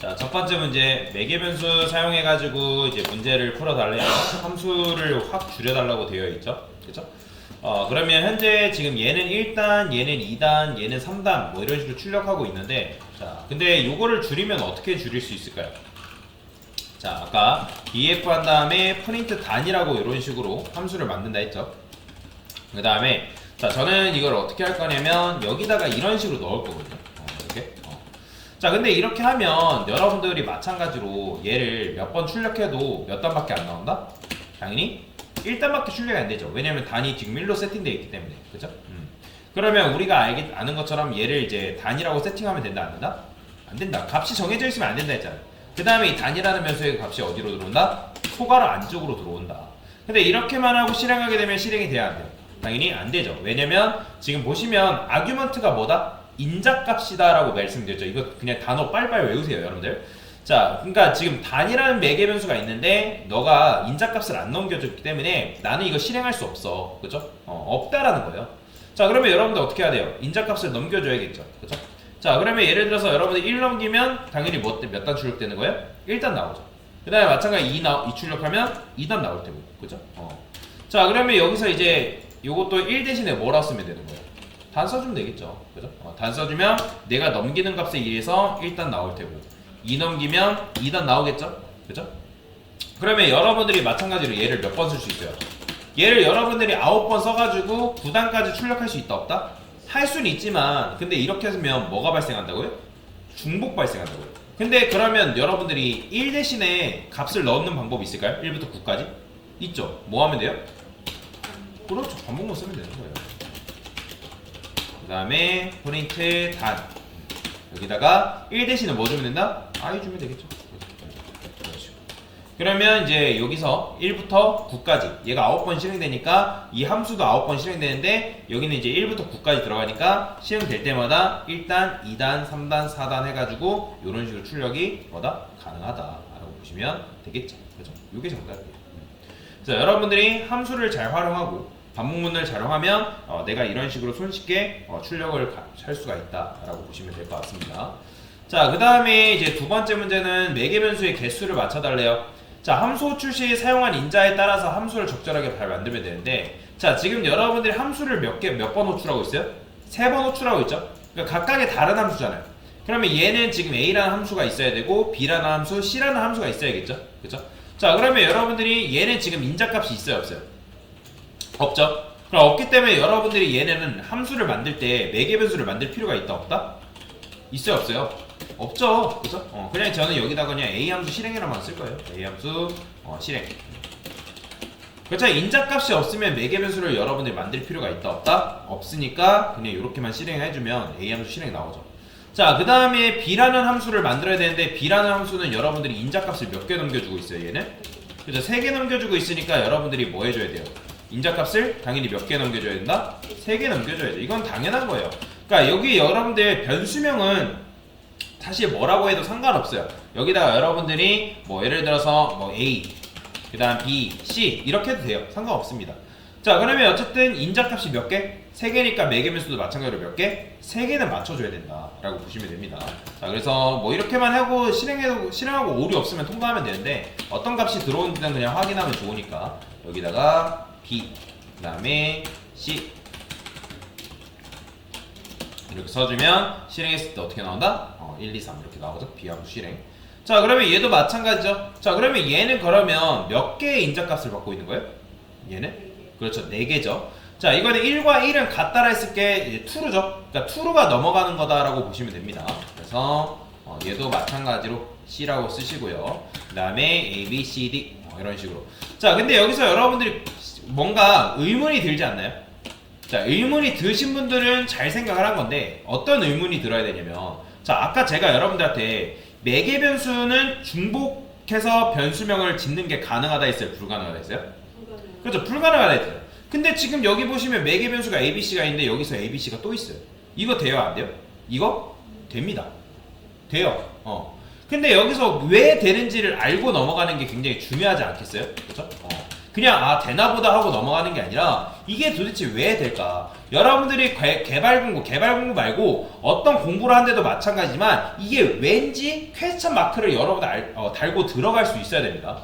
자, 첫 번째 문제, 매개변수 사용해가지고 이제 문제를 풀어달래요. 함수를 확 줄여달라고 되어 있죠. 그죠? 그러면 현재 지금 얘는 1단, 얘는 2단, 얘는 3단, 뭐 이런 식으로 출력하고 있는데, 자, 근데 요거를 줄이면 어떻게 줄일 수 있을까요? 자, 아까 df 한 다음에 프린트 단이라고 이런 식으로 함수를 만든다 했죠. 그 다음에, 자, 저는 이걸 어떻게 할 거냐면, 여기다가 이런 식으로 넣을 거거든요. 이렇게. 자, 근데 이렇게 하면 여러분들이 마찬가지로 얘를 몇 번 출력해도 몇 단밖에 안 나온다? 당연히 1단밖에 출력이 안 되죠. 왜냐면 단이 지금 1로 세팅되어 있기 때문에. 그죠? 그러면 우리가 아는 것처럼 얘를 이제 단이라고 세팅하면 된다, 안 된다? 안 된다. 값이 정해져 있으면 안 된다 했잖아요. 그 다음에 이 단이라는 변수의 값이 어디로 들어온다? 소괄호 안쪽으로 들어온다. 근데 이렇게만 하고 실행하게 되면 실행이 돼야 안 돼요. 당연히 안 되죠. 왜냐면 지금 보시면 아규먼트가 뭐다? 인자값이다 라고 말씀드렸죠. 이거 그냥 단어 빨리빨리 외우세요, 여러분들. 자, 그러니까 지금 단이라는 매개변수가 있는데 너가 인자값을 안 넘겨줬기 때문에 나는 이거 실행할 수 없어. 그죠? 없다라는 거예요. 자, 그러면 여러분들 어떻게 해야 돼요? 인자값을 넘겨줘야겠죠. 그죠? 자, 그러면 예를 들어서 여러분들 1 넘기면 당연히 몇 단 출력되는 거예요? 1단 나오죠. 그 다음에 마찬가지 2 출력하면 2단 나올 테고. 그죠? 자, 그러면 여기서 이제 요것도 1 대신에 뭐라 쓰면 되는 거예요? 단 써주면 되겠죠. 그죠? 단 써주면 내가 넘기는 값에 의해서 1단 나올 테고 2 넘기면 2단 나오겠죠? 그죠? 그러면 여러분들이 마찬가지로 얘를 몇 번 쓸 수 있어요? 얘를 여러분들이 9번 써가지고 9단까지 출력할 수 있다 없다? 할 수는 있지만 근데 이렇게 하면 뭐가 발생한다고요? 중복 발생한다고요. 근데 그러면 여러분들이 1 대신에 값을 넣는 방법이 있을까요? 1부터 9까지? 있죠. 뭐 하면 돼요? 그렇죠. 반복만 쓰면 되는 거예요. 그 다음에 프린트 단 여기다가 1 대신에 뭐 주면 된다? i 주면 되겠죠. 그러면 이제 여기서 1부터 9까지 얘가 9번 실행되니까 이 함수도 9번 실행되는데 여기는 이제 1부터 9까지 들어가니까 실행될 때마다 1단, 2단, 3단, 4단 해가지고 이런 식으로 출력이 뭐다? 가능하다라고 보시면 되겠죠. 그죠? 이게 정답이에요. 그래서 여러분들이 함수를 잘 활용하고 반복문을 잘 활용하면 내가 이런 식으로 손쉽게 출력을 할 수가 있다라고 보시면 될 것 같습니다. 자, 그 다음에 이제 두 번째 문제는 매개변수의 개수를 맞춰달래요. 자, 함수 호출 시 사용한 인자에 따라서 함수를 적절하게 잘 만들면 되는데, 자, 지금 여러분들이 함수를 몇 번 호출하고 있어요? 3번 호출하고 있죠? 그러니까 각각의 다른 함수잖아요. 그러면 얘는 지금 A라는 함수가 있어야 되고 B라는 함수, C라는 함수가 있어야겠죠? 그죠? 자, 그러면 여러분들이 얘는 지금 인자값이 있어요, 없어요? 없죠? 그럼 없기 때문에 여러분들이 얘네는 함수를 만들 때 매개변수를 만들 필요가 있다, 없다? 있어요, 없어요? 없죠. 그죠? 그냥 저는 여기다가 그냥 A 함수 실행이라만 쓸 거예요. A 함수 실행. 그렇죠. 인자값이 없으면 매개변수를 여러분들이 만들 필요가 있다, 없다? 없으니까 그냥 이렇게만 실행해주면 A 함수 실행 나오죠. 자, 그 다음에 B라는 함수를 만들어야 되는데 B라는 함수는 여러분들이 인자값을 몇 개 넘겨주고 있어요, 얘는? 그죠? 3개 넘겨주고 있으니까 여러분들이 뭐 해줘야 돼요? 인자값을 당연히 몇 개 넘겨줘야 된다? 3개 넘겨줘야 돼. 이건 당연한 거예요. 그러니까 여기 여러분들 변수명은 사실 뭐라고 해도 상관없어요. 여기다가 여러분들이 뭐 예를 들어서 뭐 A, 그 다음 B, C 이렇게 해도 돼요. 상관없습니다. 자, 그러면 어쨌든 인자값이 몇 개? 3개니까 매개변수도 마찬가지로 몇 개? 3개는 맞춰줘야 된다 라고 보시면 됩니다. 자, 그래서 뭐 이렇게만 하고 실행하고 오류 없으면 통과하면 되는데 어떤 값이 들어오는지는 그냥 확인하면 좋으니까 여기다가 B, 그 다음에 C 이렇게 써주면 실행했을 때 어떻게 나온다? 1, 2, 3 이렇게 나오죠? B함수 실행. 자, 그러면 얘도 마찬가지죠? 자, 그러면 얘는 그러면 몇 개의 인자값을 받고 있는 거예요? 얘는? 그렇죠. 4개죠. 자, 이거는 1과 1은 같다라 했을 게 이제 true죠. 그러니까 true가 넘어가는 거다라고 보시면 됩니다. 그래서 얘도 마찬가지로 C라고 쓰시고요. 그 다음에 A, B, C, D 이런 식으로. 자, 근데 여기서 여러분들이 뭔가 의문이 들지 않나요? 자, 의문이 드신 분들은 잘 생각을 한 건데 어떤 의문이 들어야 되냐면, 자, 아까 제가 여러분들한테 매개변수는 중복해서 변수명을 짓는 게 가능하다 했어요? 불가능하다 했어요? 그렇죠. 불가능하다 했어요. 근데 지금 여기 보시면 매개변수가 ABC가 있는데 여기서 ABC가 또 있어요. 이거 돼요, 안 돼요? 이거? 됩니다. 돼요. 근데 여기서 왜 되는지를 알고 넘어가는 게 굉장히 중요하지 않겠어요? 그렇죠? 그냥 되나보다 하고 넘어가는 게 아니라 이게 도대체 왜 될까? 여러분들이 개발 공부 말고 어떤 공부를 하는데도 마찬가지지만 이게 왠지 퀘스천 마크를 여러분들 달고 들어갈 수 있어야 됩니다.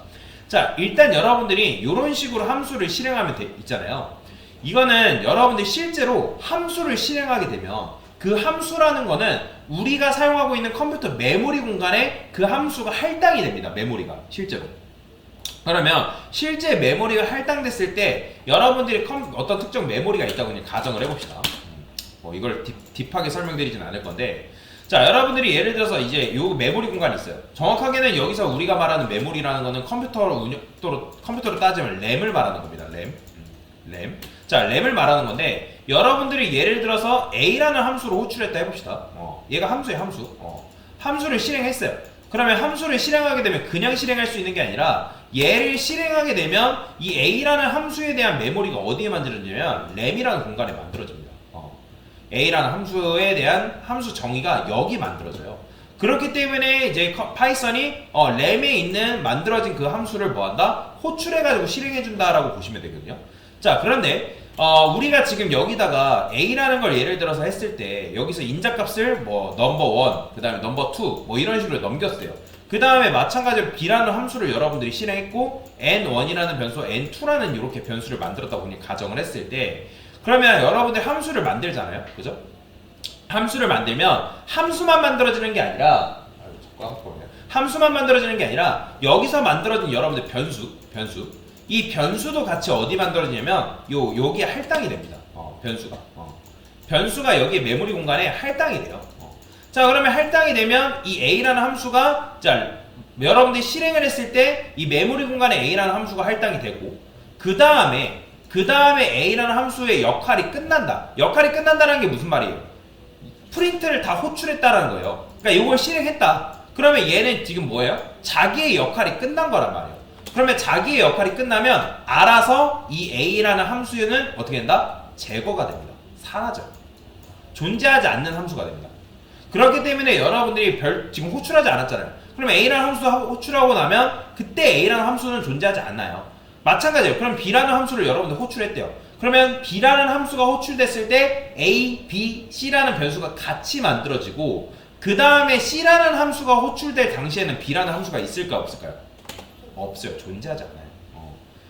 자, 일단 여러분들이 이런 식으로 함수를 실행하면 있잖아요. 이거는 여러분들이 실제로 함수를 실행하게 되면 그 함수라는 거는 우리가 사용하고 있는 컴퓨터 메모리 공간에 그 함수가 할당이 됩니다. 메모리가 실제로. 그러면 실제 메모리가 할당됐을 때 여러분들이 어떤 특정 메모리가 있다고 그냥 가정을 해봅시다. 이걸 딥하게 설명드리진 않을 건데, 자, 여러분들이 예를 들어서 이제 요 메모리 공간이 있어요. 정확하게는 여기서 우리가 말하는 메모리라는 거는 컴퓨터로 따지면 램을 말하는 겁니다. 램. 자, 램을 말하는 건데, 여러분들이 예를 들어서 A라는 함수로 호출했다 해봅시다. 얘가 함수예요, 함수. 함수를 실행했어요. 그러면 함수를 실행하게 되면 그냥 실행할 수 있는 게 아니라 얘를 실행하게 되면 이 A라는 함수에 대한 메모리가 어디에 만들어지냐면 램이라는 공간에 만들어집니다. A라는 함수에 대한 함수 정의가 여기 만들어져요. 그렇기 때문에 이제 파이썬이 램에 있는 만들어진 그 함수를 뭐한다? 호출해가지고 실행해준다라고 보시면 되거든요. 자, 그런데 우리가 지금 여기다가 A라는 걸 예를 들어서 했을 때 여기서 인자값을 뭐 넘버 1, 그 다음에 넘버 2 뭐 이런 식으로 넘겼어요. 그 다음에 마찬가지로 B라는 함수를 여러분들이 실행했고 N1이라는 변수, N2라는 이렇게 변수를 만들었다고 그냥 가정을 했을 때, 그러면 여러분들 함수를 만들잖아요. 그죠? 함수를 만들면 함수만 만들어지는 게 아니라 함수만 만들어지는 게 아니라 여기서 만들어진 여러분들 변수 이 변수도 같이 어디 만들어지냐면 여기에 할당이 됩니다. 변수가 여기 메모리 공간에 할당이 돼요. 자, 그러면 할당이 되면 이 A라는 함수가, 자, 여러분들이 실행을 했을 때 이 메모리 공간에 A라는 함수가 할당이 되고, 그 다음에 A라는 함수의 역할이 끝난다. 역할이 끝난다는 게 무슨 말이에요? 프린트를 다 호출했다라는 거예요. 그러니까 이걸 실행했다. 그러면 얘는 지금 뭐예요? 자기의 역할이 끝난 거란 말이에요. 그러면 자기의 역할이 끝나면 알아서 이 A라는 함수는 어떻게 된다? 제거가 됩니다. 사라져요. 존재하지 않는 함수가 됩니다. 그렇기 때문에 여러분들이 지금 호출하지 않았잖아요. 그럼 A라는 함수 호출하고 나면 그때 A라는 함수는 존재하지 않나요? 마찬가지예요. 그럼 B라는 함수를 여러분들 호출했대요. 그러면 B라는 함수가 호출됐을 때 A, B, C라는 변수가 같이 만들어지고, 그 다음에 C라는 함수가 호출될 당시에는 B라는 함수가 있을까 없을까요? 없어요. 존재하지 않아요.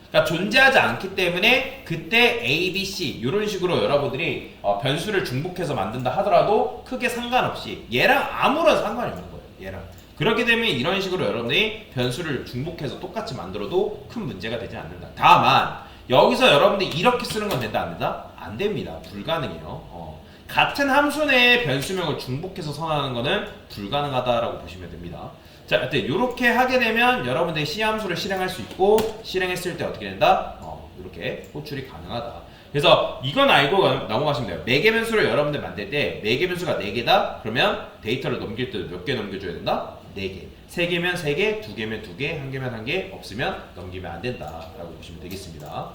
그러니까 존재하지 않기 때문에 그때 A, B, C 이런 식으로 여러분들이 변수를 중복해서 만든다 하더라도 크게 상관없이 얘랑 아무런 상관이 없는 거예요. 얘랑. 그렇기 때문에 이런 식으로 여러분들이 변수를 중복해서 똑같이 만들어도 큰 문제가 되지 않는다. 다만 여기서 여러분들이 이렇게 쓰는 건 된다 안 된다? 안 됩니다. 불가능해요. 같은 함수 내에 변수명을 중복해서 선언하는 거는 불가능하다라고 보시면 됩니다. 자, 하여튼 이렇게 하게 되면 여러분들이 C 함수를 실행할 수 있고, 실행했을 때 어떻게 된다? 이렇게 호출이 가능하다. 그래서 이건 알고 넘어가시면 돼요. 매개 변수를 여러분들 만들 때 매개 변수가 4개다? 그러면 데이터를 넘길 때 몇 개 넘겨줘야 된다? 4개. 3개면 3개, 2개면 2개, 1개면 1개, 없으면 넘기면 안 된다라고 보시면 되겠습니다.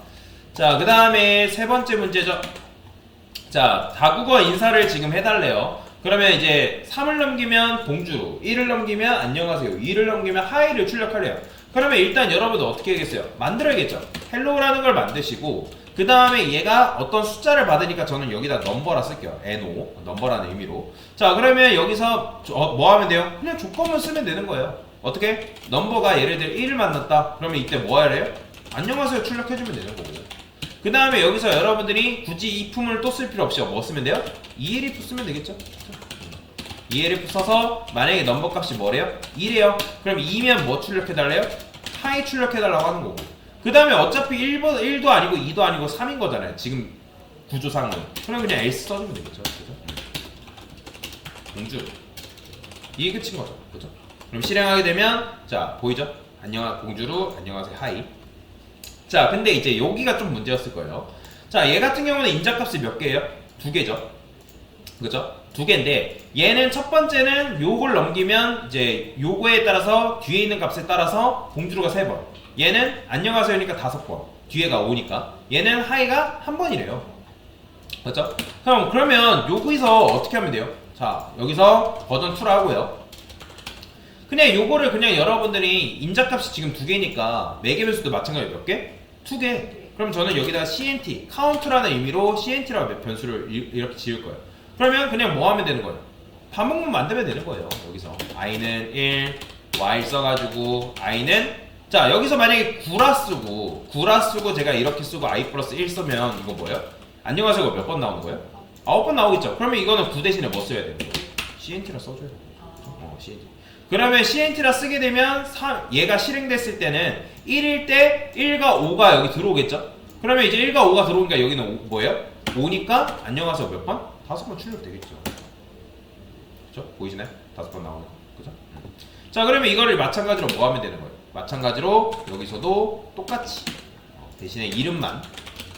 자, 그 다음에 세 번째 문제죠. 자, 다국어 인사를 지금 해달래요. 그러면 이제 3을 넘기면 봉주루, 1을 넘기면 안녕하세요, 2를 넘기면 하이를 출력하래요. 그러면 일단 여러분들 어떻게 하겠어요? 만들어야겠죠. 헬로우라는 걸 만드시고, 그 다음에 얘가 어떤 숫자를 받으니까 저는 여기다 넘버라 쓸게요. NO, 넘버라는 의미로. 자, 그러면 여기서 뭐 하면 돼요? 그냥 조건만 쓰면 되는 거예요. 어떻게? 넘버가 예를 들어 1을 만났다. 그러면 이때 뭐 하래요? 안녕하세요 출력해주면 되는 거고. 그 다음에 여기서 여러분들이 굳이 if을 또 쓸 필요 없이 뭐 쓰면 돼요? elif 쓰면 되겠죠? elif 써서 만약에 넘버 값이 뭐래요? 2래요. 그럼 2면 뭐 출력해달래요? 하이 출력해달라고 하는 거고. 그 다음에 어차피 1도 아니고 2도 아니고 3인 거잖아요. 지금 구조상은. 그럼 그냥 else 써주면 되겠죠. 그죠? 공주. 이게 끝인 거죠. 그죠? 그럼 실행하게 되면, 자, 보이죠? 공주로, 안녕하세요, 하이. 자, 근데 이제 여기가 좀 문제였을 거예요. 자, 얘 같은 경우는 인자값이 몇 개예요? 2개죠. 그죠? 2개인데, 얘는 첫 번째는 요걸 넘기면, 이제 요거에 따라서, 뒤에 있는 값에 따라서 공주로가 3번. 얘는 안녕하세요니까 5번. 뒤에가 5니까. 얘는 하이가 1번이래요. 그렇죠? 그러면 여기서 어떻게 하면 돼요? 자, 여기서 버전 2로 하고요. 그냥 요거를 그냥 여러분들이 인자값이 지금 2개니까 매개 변수도 마찬가지로 몇 개? 2개. 그럼 저는 여기다가 CNT, 카운트라는 의미로 CNT라고 변수를 이렇게 지을 거예요. 그러면 그냥 뭐 하면 되는 거예요? 반복문 만들면 되는 거예요. 여기서 i는 1, y 써가지고 i는 자 여기서 만약에 구라 쓰고 제가 이렇게 쓰고 i 플러스 1 쓰면 이거 뭐예요? 안녕하세요 몇 번 나오는 거예요? 9번 나오겠죠. 그러면 이거는 9 대신에 뭐 써야 되는 거예요? CNT라 써줘야 돼요. CNT. 그러면 CNT라 쓰게 되면 얘가 실행됐을 때는 1일 때 1과 5가 여기 들어오겠죠? 그러면 이제 1과 5가 들어오니까 여기는 뭐예요? 5니까 안녕하세요 몇 번? 5번 출력 되겠죠. 그죠? 보이시나요? 5번 나오는 거. 그죠? 자 그러면 이거를 마찬가지로 뭐 하면 되는 거예요? 마찬가지로 여기서도 똑같이 대신에 이름만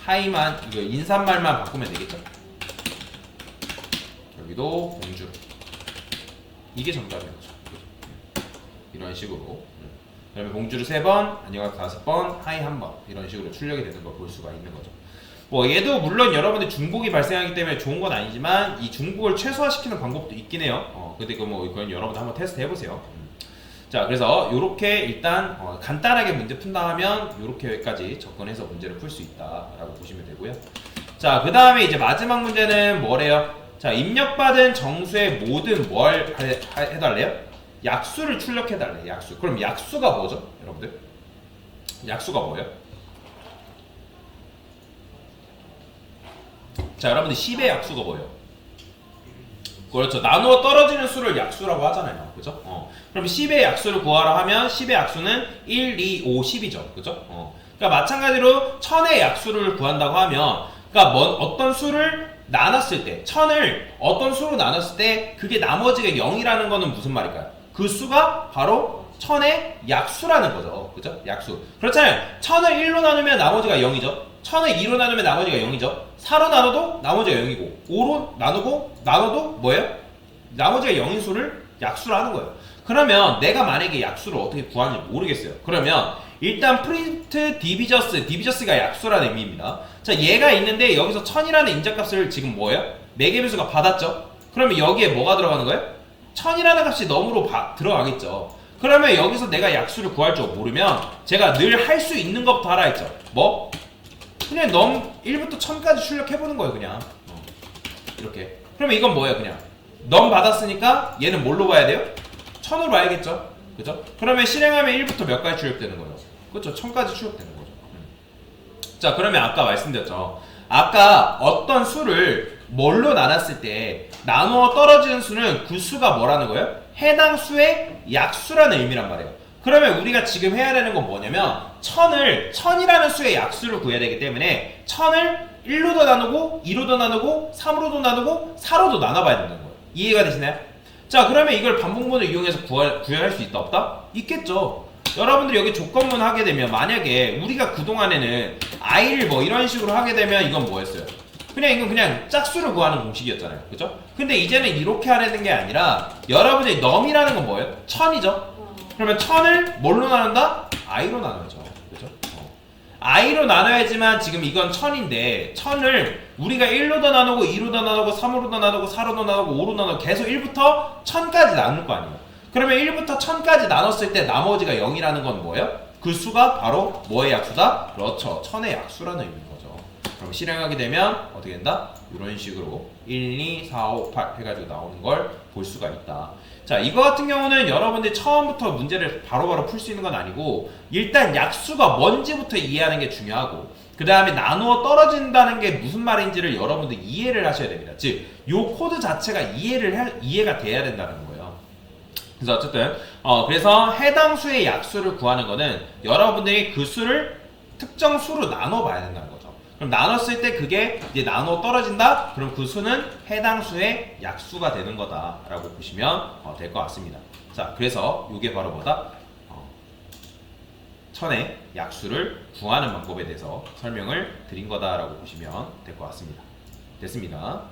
하이만 이거 인사말만 바꾸면 되겠죠? 여기도 봉주 이게 정답인 거죠. 이런 식으로 그러면 봉주를 3번, 안녕하세요 5번, 하이 1번 이런 식으로 출력이 되는 걸 볼 수가 있는 거죠. 뭐 얘도 물론 여러분들 중복이 발생하기 때문에 좋은 건 아니지만 이 중복을 최소화시키는 방법도 있긴 해요. 근데 그건 여러분들 한번 테스트 해보세요. 자 그래서 요렇게 일단 간단하게 문제 푼다 하면 요렇게까지 접근해서 문제를 풀 수 있다라고 보시면 되고요. 자 그 다음에 이제 마지막 문제는 뭐래요? 자 입력받은 정수의 모든 뭘 해달래요? 약수를 출력해달래. 약수. 그럼 약수가 뭐죠? 여러분들? 약수가 뭐예요? 자 여러분들 10의 약수가 뭐예요? 그렇죠. 나누어 떨어지는 수를 약수라고 하잖아요. 그죠? 그럼 10의 약수를 구하라 하면 10의 약수는 1, 2, 5, 10이죠. 그죠? 그러니까 마찬가지로 1000의 약수를 구한다고 하면 그러니까 어떤 수를 나눴을 때 1000을 어떤 수로 나눴을 때 그게 나머지가 0이라는 거는 무슨 말일까요? 그 수가 바로 1000의 약수라는 거죠. 그죠? 약수. 그렇잖아요. 1000을 1로 나누면 나머지가 0이죠. 1000을 2로 나누면 나머지가 0이죠. 4로 나눠도 나머지가 0이고 5로 나눠도 뭐예요? 나머지가 0인 수를 약수로 하는 거예요. 그러면 내가 만약에 약수를 어떻게 구하는지 모르겠어요. 그러면 일단 프린트 디비저스가 약수라는 의미입니다. 자 얘가 있는데 여기서 1000이라는 인자값을 지금 뭐예요? 매개변수가 받았죠. 그러면 여기에 뭐가 들어가는 거예요? 1000이라는 값이 넘으로 들어가겠죠. 그러면 여기서 내가 약수를 구할 줄 모르면 제가 늘 할 수 있는 것부터 하라 했죠. 뭐? 그냥 넘 1부터 1000까지 출력해보는 거예요. 그냥 이렇게. 그러면 이건 뭐예요? 그냥 넘 받았으니까 얘는 뭘로 봐야 돼요? 1000으로 봐야겠죠. 그죠? 그러면 실행하면 1부터 몇 가지 출력되는 거예요? 그렇죠. 1000까지 출력되는 거죠. 자 그러면 아까 말씀드렸죠. 아까 어떤 수를 뭘로 나눴을 때 나누어 떨어지는 수는 그 수가 뭐라는 거예요? 해당 수의 약수라는 의미란 말이에요. 그러면 우리가 지금 해야 되는 건 뭐냐면 1000이라는 수의 약수를 구해야 되기 때문에 1000을 1로도 나누고 2로도 나누고 3으로도 나누고 4로도 나눠봐야 된다는 거예요. 이해가 되시나요? 자 그러면 이걸 반복문을 이용해서 구현할 수 있다 없다? 있겠죠. 여러분들이 여기 조건문 하게 되면 만약에 우리가 그동안에는 i를 뭐 이런 식으로 하게 되면 이건 뭐였어요? 이건 그냥 짝수를 구하는 공식이었잖아요. 그죠? 근데 이제는 이렇게 하려는 게 아니라 여러분들이 넘이라는 건 뭐예요? 1000이죠? 그러면 1000을 뭘로 나눈다? i로 나눠야죠. 그죠? i로 나눠야지만 지금 이건 1000인데 1000을 우리가 1로도 나누고 2로도 나누고 3으로도 나누고 4로도 나누고 5로도 나누고 계속 1부터 1000까지 나눌 거 아니에요. 그러면 1부터 1000까지 나눴을 때 나머지가 0이라는 건 뭐예요? 그 수가 바로 뭐의 약수다? 그렇죠. 1000의 약수라는 의미인 거죠. 그럼 실행하게 되면 어떻게 된다? 이런 식으로 1, 2, 4, 5, 8 해가지고 나오는 걸 볼 수가 있다. 자, 이거 같은 경우는 여러분들이 처음부터 문제를 바로바로 풀 수 있는 건 아니고 일단 약수가 뭔지부터 이해하는 게 중요하고 그 다음에 나누어 떨어진다는 게 무슨 말인지를 여러분들 이해를 하셔야 됩니다. 즉, 요 코드 자체가 이해가 돼야 된다는 거예요. 그래서 어쨌든 그래서 해당 수의 약수를 구하는 거는 여러분들이 그 수를 특정 수로 나눠 봐야 된다는 거죠. 그럼 나눴을 때 그게 이제 나눠 떨어진다? 그럼 그 수는 해당 수의 약수가 되는 거다라고 보시면 될 것 같습니다. 자, 그래서 이게 바로 뭐다? 1000의 약수를 구하는 방법에 대해서 설명을 드린 거다라고 보시면 될 것 같습니다. 됐습니다.